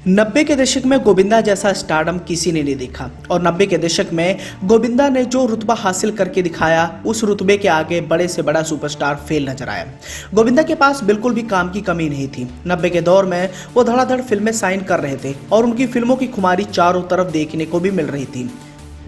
90 के दशक में गोविंदा जैसा स्टारडम किसी ने नहीं देखा और 90 के दशक में गोविंदा ने जो रुतबा हासिल करके दिखाया उस रुतबे के आगे बड़े से बड़ा सुपरस्टार फेल नजर आया। गोविंदा के पास बिल्कुल भी काम की कमी नहीं थी। 90 के दौर में वो धड़ाधड़ फिल्में साइन कर रहे थे और उनकी फिल्मों की खुमारी चारों तरफ देखने को भी मिल रही थी।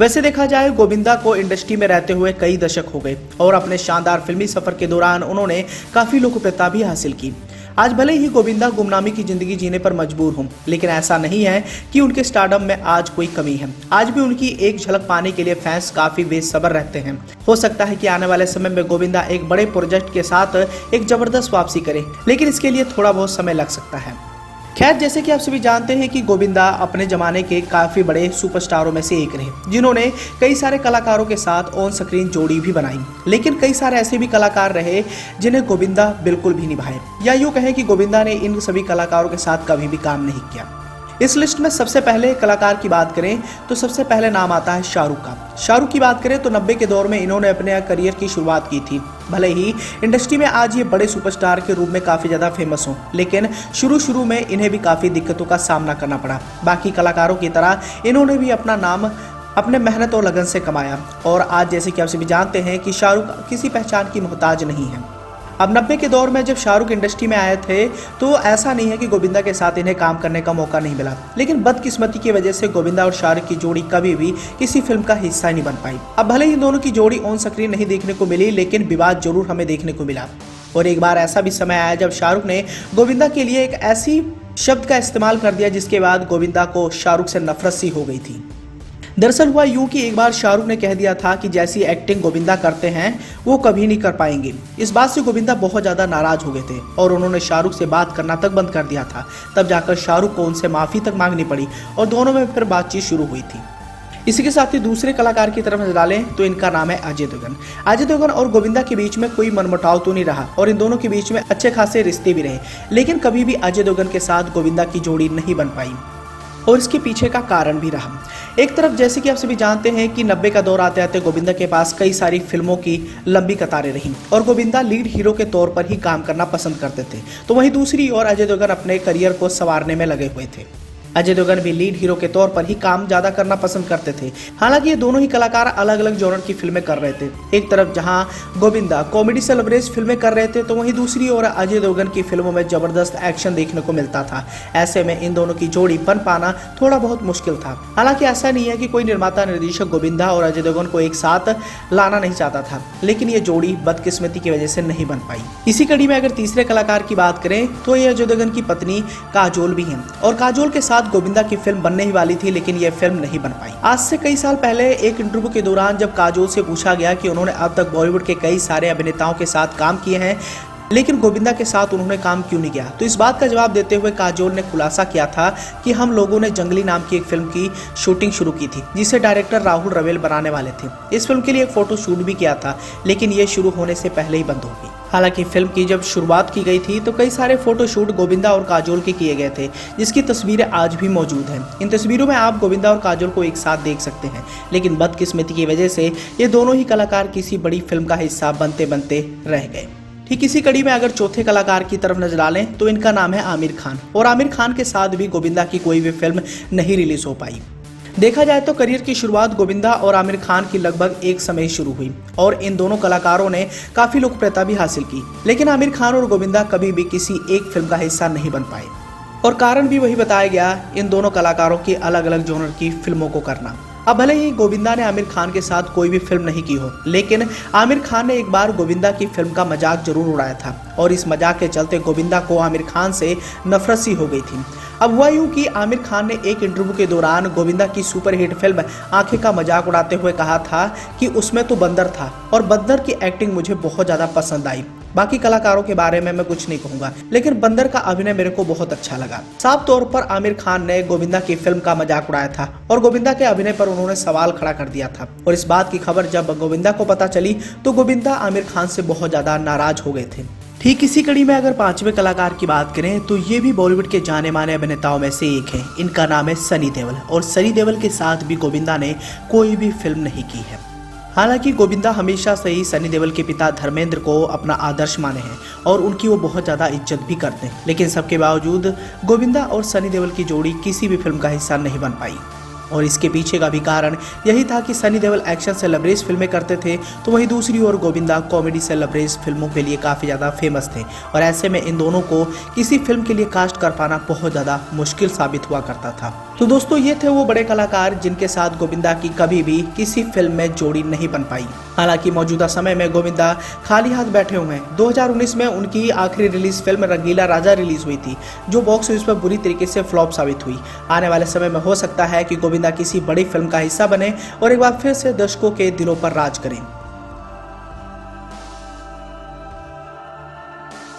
वैसे देखा जाए गोविंदा को इंडस्ट्री में रहते हुए कई दशक हो गए और अपने शानदार फिल्मी सफर के दौरान उन्होंने काफी लोकप्रियता भी हासिल की। आज भले ही गोविंदा गुमनामी की जिंदगी जीने पर मजबूर हों, लेकिन ऐसा नहीं है कि उनके स्टारडम में आज कोई कमी है। आज भी उनकी एक झलक पाने के लिए फैंस काफी बेसब्र रहते हैं। हो सकता है कि आने वाले समय में गोविंदा एक बड़े प्रोजेक्ट के साथ एक जबरदस्त वापसी करे, लेकिन इसके लिए थोड़ा बहुत समय लग सकता है। खैर, जैसे कि आप सभी जानते हैं कि गोविंदा अपने जमाने के काफी बड़े सुपरस्टारों में से एक रहे, जिन्होंने कई सारे कलाकारों के साथ ऑन स्क्रीन जोड़ी भी बनाई। लेकिन कई सारे ऐसे भी कलाकार रहे जिन्हें गोविंदा बिल्कुल भी निभाए, या यूं कहें कि गोविंदा ने इन सभी कलाकारों के साथ कभी भी काम नहीं किया। इस लिस्ट में सबसे पहले कलाकार की बात करें तो सबसे पहले नाम आता है शाहरुख का। शाहरुख की बात करें तो 90 के दौर में इन्होंने अपने करियर की शुरुआत की थी। भले ही इंडस्ट्री में आज ये बड़े सुपरस्टार के रूप में काफी ज्यादा फेमस हों, लेकिन शुरू में इन्हें भी काफी दिक्कतों का सामना करना पड़ा। बाकी कलाकारों की तरह इन्होंने भी अपना नाम अपने मेहनत और लगन से कमाया और आज जैसे कि आप सभी जानते हैं कि शाहरुख किसी पहचान की मोहताज नहीं है। अब 90 के दौर में जब शाहरुख इंडस्ट्री में आए थे तो ऐसा नहीं है कि गोविंदा के साथ इन्हें काम करने का मौका नहीं मिला, लेकिन बदकिस्मती की वजह से गोविंदा और शाहरुख की जोड़ी कभी भी किसी फिल्म का हिस्सा नहीं बन पाई। अब भले ही इन दोनों की जोड़ी ऑन स्क्रीन नहीं देखने को मिली, लेकिन विवाद जरूर हमें देखने को मिला। और एक बार ऐसा भी समय आया जब शाहरुख ने गोविंदा के लिए एक ऐसी शब्द का इस्तेमाल कर दिया जिसके बाद गोविंदा को शाहरुख से नफरत सी हो गई थी। दरअसल हुआ यूं कि एक बार शाहरुख ने कह दिया था कि जैसी एक्टिंग गोविंदा करते हैं वो कभी नहीं कर पाएंगे। इस बात से गोविंदा बहुत ज़्यादा नाराज हो गए थे और उन्होंने शाहरुख से बात करना तक बंद कर दिया था। तब जाकर शाहरुख को उनसे माफ़ी तक मांगनी पड़ी और दोनों में फिर बातचीत शुरू हुई थी। इसी के साथ ही दूसरे कलाकार की तरफ नजर डालें तो इनका नाम है अजय देवगन। अजय देवगन और गोविंदा के बीच में कोई मनमुटाव तो नहीं रहा और इन दोनों के बीच में अच्छे खासे रिश्ते भी रहे, लेकिन कभी भी अजय देवगन के साथ गोविंदा की जोड़ी नहीं बन पाई और इसके पीछे का कारण भी रहा। एक तरफ जैसे कि आप सभी जानते हैं कि 90 का दौर आते आते गोविंदा के पास कई सारी फिल्मों की लंबी कतारें रहीं और गोविंदा लीड हीरो के तौर पर ही काम करना पसंद करते थे, तो वहीं दूसरी ओर अजय देवगन अपने करियर को संवारने में लगे हुए थे। अजय देवगन भी लीड हीरो के तौर पर ही काम ज्यादा करना पसंद करते थे। हालांकि ये दोनों ही कलाकार अलग अलग जॉनर की फिल्में कर रहे थे। एक तरफ जहां गोविंदा कॉमेडी से लवरेज फिल्में कर रहे थे, तो वहीं दूसरी ओर अजय देवगन की फिल्मों में जबरदस्त एक्शन देखने को मिलता था। ऐसे में इन दोनों की जोड़ी बन पाना थोड़ा बहुत मुश्किल था। हालांकि ऐसा नहीं है कि कोई निर्माता निर्देशक गोविंदा और अजय देवगन को एक साथ लाना नहीं चाहता था, लेकिन ये जोड़ी बदकिस्मती की वजह से नहीं बन पाई। इसी कड़ी में अगर तीसरे कलाकार की बात करें तो ये अजय देवगन की पत्नी काजोल भी हैं और काजोल के साथ गोविंदा की फिल्म बनने ही वाली थी, लेकिन यह फिल्म नहीं बन पाई। आज से कई साल पहले एक इंटरव्यू के दौरान जब काजोल से पूछा गया कि उन्होंने अब तक बॉलीवुड के कई सारे अभिनेताओं के साथ काम किए हैं, लेकिन गोविंदा के साथ उन्होंने काम क्यों नहीं किया, तो इस बात का जवाब देते हुए काजोल ने खुलासा किया था कि हम लोगों ने जंगली नाम की एक फिल्म की शूटिंग शुरू की थी जिसे डायरेक्टर राहुल रवेल बनाने वाले थे। इस फिल्म के लिए एक फोटो शूट भी किया था, लेकिन ये शुरू होने से पहले ही बंद हो गई। हालांकि फिल्म की जब शुरुआत की गई थी तो कई सारे फोटो शूट गोविंदा और काजोल के किए गए थे, जिसकी तस्वीरें आज भी मौजूद हैं। इन तस्वीरों में आप गोविंदा और काजोल को एक साथ देख सकते हैं, लेकिन बदकिस्मती की वजह से ये दोनों ही कलाकार किसी बड़ी फिल्म का हिस्सा बनते बनते रह गए। ठीक इसी कड़ी में अगर चौथे कलाकार की तरफ नजर डालें तो इनका नाम है आमिर खान और आमिर खान के साथ भी गोविंदा की कोई भी फिल्म नहीं रिलीज हो पाई। देखा जाए तो करियर की शुरुआत गोविंदा और आमिर खान की लगभग एक समय शुरू हुई और इन दोनों कलाकारों ने काफी लोकप्रियता भी हासिल की, लेकिन आमिर खान और गोविंदा कभी भी किसी एक फिल्म का हिस्सा नहीं बन पाए और कारण भी वही बताया गया, इन दोनों कलाकारों की अलग अलग जॉनर की फिल्मों को करना। अब भले ही गोविंदा ने आमिर खान के साथ कोई भी फिल्म नहीं की हो, लेकिन आमिर खान ने एक बार गोविंदा की फिल्म का मजाक जरूर उड़ाया था और इस मजाक के चलते गोविंदा को आमिर खान से नफरत सी हो गई थी। अब हुआ यूं कि आमिर खान ने एक इंटरव्यू के दौरान गोविंदा की सुपरहिट फिल्म आंखें का मजाक उड़ाते हुए कहा था कि उसमें तो बंदर था और बंदर की एक्टिंग मुझे बहुत ज्यादा पसंद आई। बाकी कलाकारों के बारे में मैं कुछ नहीं कहूंगा, लेकिन बंदर का अभिनय मेरे को बहुत अच्छा लगा। साफ तौर पर आमिर खान ने गोविंदा की फिल्म का मजाक उड़ाया था और गोविंदा के अभिनय पर उन्होंने सवाल खड़ा कर दिया था और इस बात की खबर जब गोविंदा को पता चली तो गोविंदा आमिर खान से बहुत ज्यादा नाराज हो गए थे। ठीक इसी कड़ी में अगर पांचवें कलाकार की बात करें तो ये भी बॉलीवुड के जाने माने अभिनेताओं में से एक है। इनका नाम है सनी देओल और सनी देओल के साथ भी गोविंदा ने कोई भी फिल्म नहीं की है। हालांकि गोविंदा हमेशा से ही सनी देओल के पिता धर्मेंद्र को अपना आदर्श माने हैं और उनकी वो बहुत ज़्यादा इज्जत भी करते हैं, लेकिन सबके बावजूद गोविंदा और सनी देओल की जोड़ी किसी भी फिल्म का हिस्सा नहीं बन पाई। और इसके पीछे का भी कारण यही था कि सनी देओल एक्शन से लबरेज फिल्में करते थे, तो वहीं दूसरी ओर गोविंदा कॉमेडी से लबरेज फिल्मों के लिए काफ़ी ज़्यादा फेमस थे और ऐसे में इन दोनों को किसी फिल्म के लिए कास्ट कर पाना बहुत ज़्यादा मुश्किल साबित हुआ करता था। तो दोस्तों, ये थे वो बड़े कलाकार जिनके साथ गोविंदा की कभी भी किसी फिल्म में जोड़ी नहीं बन पाई। हालांकि मौजूदा समय में गोविंदा खाली हाथ बैठे हुए हैं। 2019 में उनकी आखिरी रिलीज फिल्म रंगीला राजा रिलीज हुई थी, जो बॉक्स ऑफिस पर बुरी तरीके से फ्लॉप साबित हुई। आने वाले समय में हो सकता है कि गोविंदा किसी बड़ी फिल्म का हिस्सा बने और एक बार फिर से दर्शकों के दिलों पर राज करें।